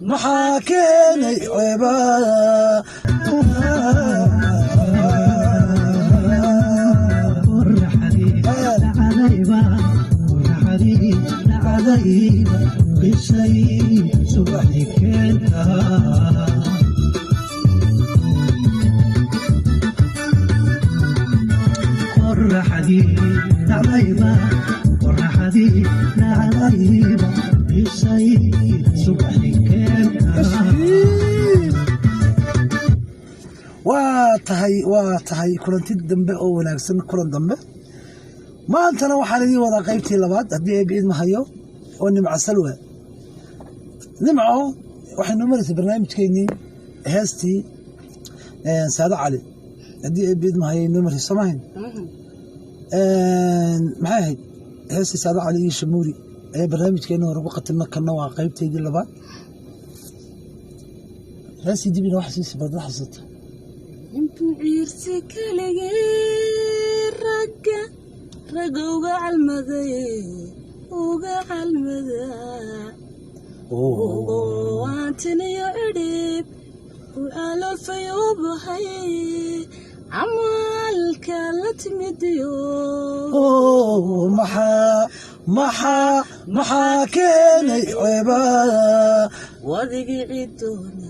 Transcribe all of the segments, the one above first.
maxaa keenay waa tahay kulanti dambe oo wanaagsan kulan dambe maantana waxaan idin wadaa qaybtii labaad haddii ay biid mahayo oo nimco salwa nimco waxaynu marisay barnaamijkeennii heestii saada cali haddii ay biid mahayo inoo marisay samahayn maxay ahayd heestii saada cali iyo shamuuri ayaa barnaamijkeenna hore ku qatilna kana waa qaybteydii labaad heestii dibina wax siisi baad la xasuuta ciirsi kaligii ragga uga calmada waantiniyo idhib aloolfay u bahay camalka la timidiyo maxaa keenay wadigii ciidoona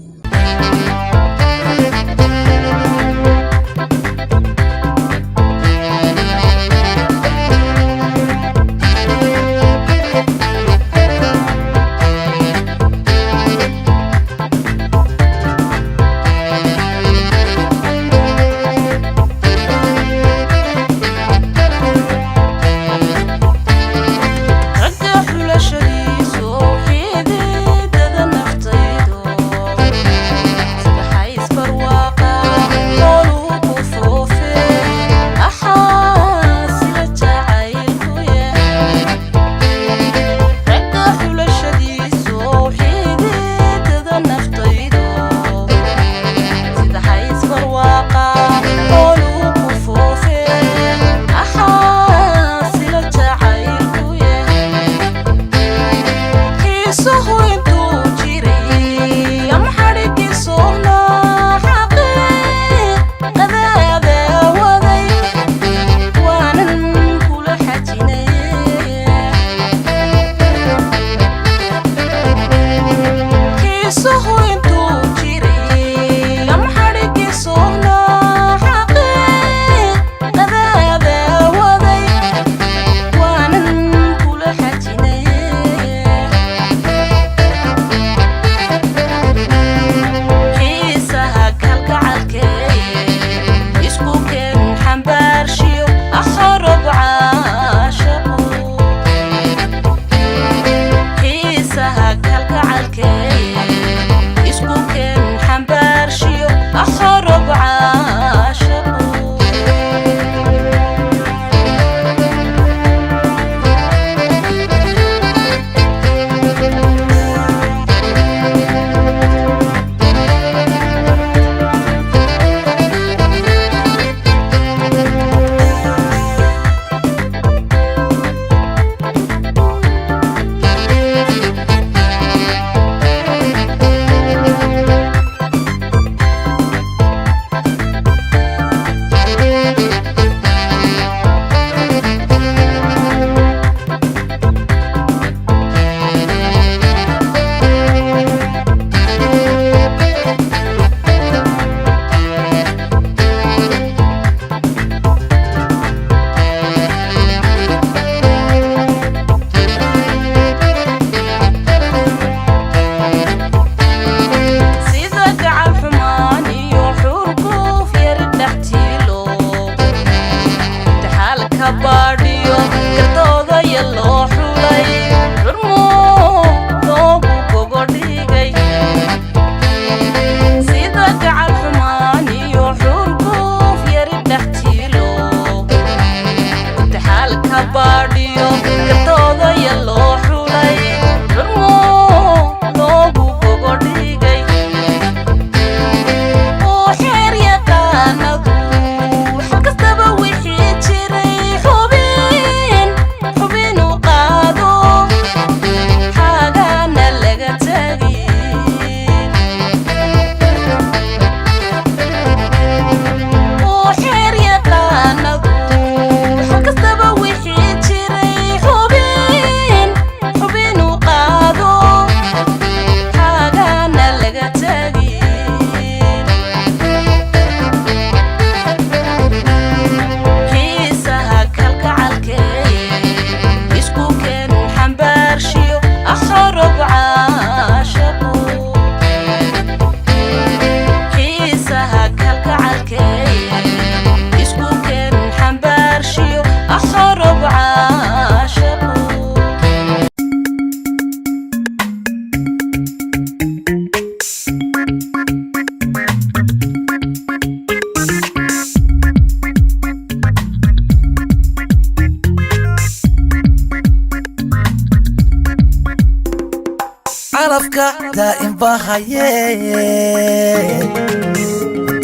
calafka daa'im baa haye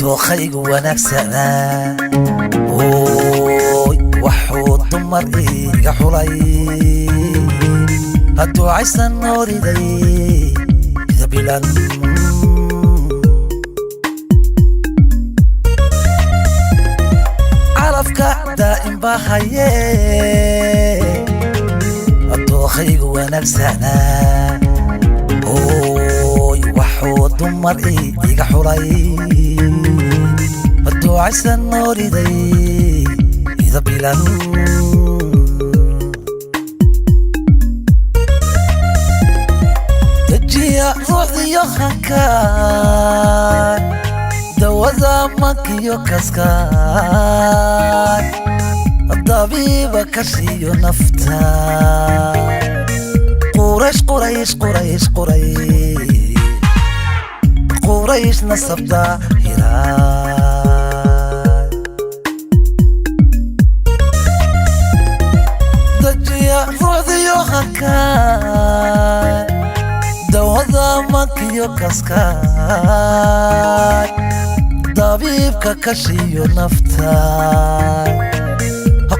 dookhaygu wanaagsanaa waxuu dumar iga xulay hadduu caysan nooriday bilan calafka daa'im baa haye dookhaygu wanaagsanaa waxuu dumar iga xulay hadduu caysan nooriday ida bilan dejiya ruuxdiyo hankaan dawada mankiyo kaskaan dabiiba kashiyo naftaan quraysh quraysh quraysh quraysh quraysh nasabta hiraa dejiya ruuxdiyo hankaan dawada mankiyo kaskaan dabiibka kashiyo naftaan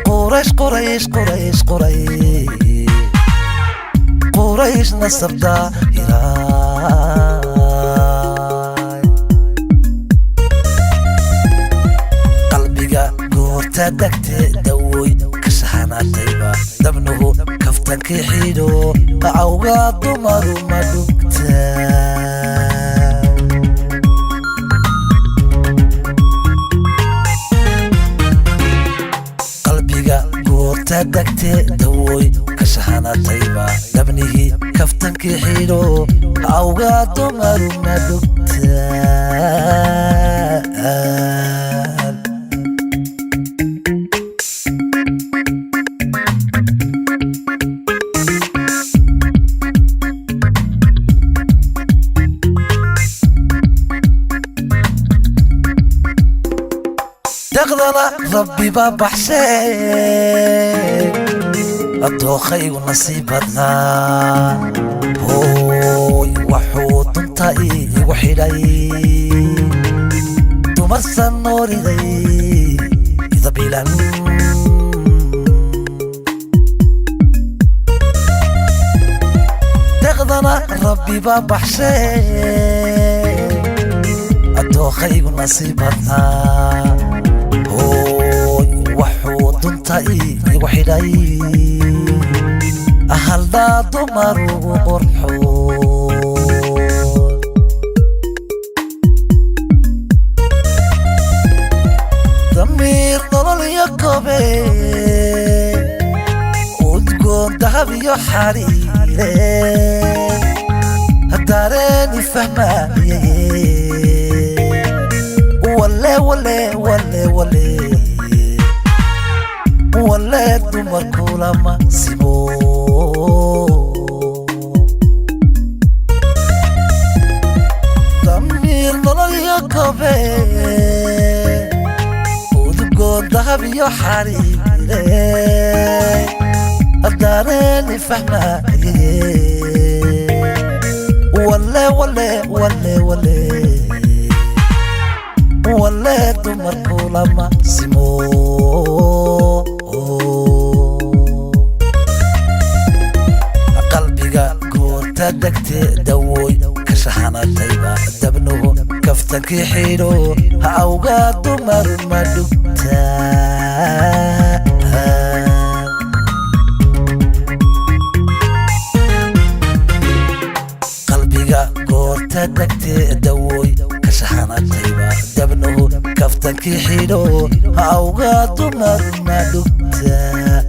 quraysh quraysh quraysh quraysh quraysh nasabta hiraay qalbiga goorta degte dawoy ka shahanaatayba dabnuhu kaftankii xidho awgaa dumaru ma dhugtaa degte dawoy ka shahanaatayba dabnihii kaftankii xidho awgaa dumaru ma dhugtaan deqdana rabbi baa baxshee dookhaygu nasiib badnaa waxuu dunta igu xidhay dumarsan nooriday ida bilan deqdana rabbi baa baxshee dookhaygu nasiib badnaa waxuu dunta igu xidhay ahaldaa dumarugu qorxoon damiir nolol iyo kobe udgoon dahab iyo xariire haddareeni fahmaye wale wale wale wale wale dumarku lama simo damiir nolol iyo kobe udgoon dahab iyo xariire haddareeni fahmaye wale wale wale wale wale dumarku lama simo qalbiga goorta degte dawoy ka shahanaatayba dabnuhu kaftankii xidho awgaa dumaru ma dhugtaan qalbiga goorta degte dawoy ka shahanaatayba dabnuhu kaftankii xidho awgaa dumaru ma dhugtaan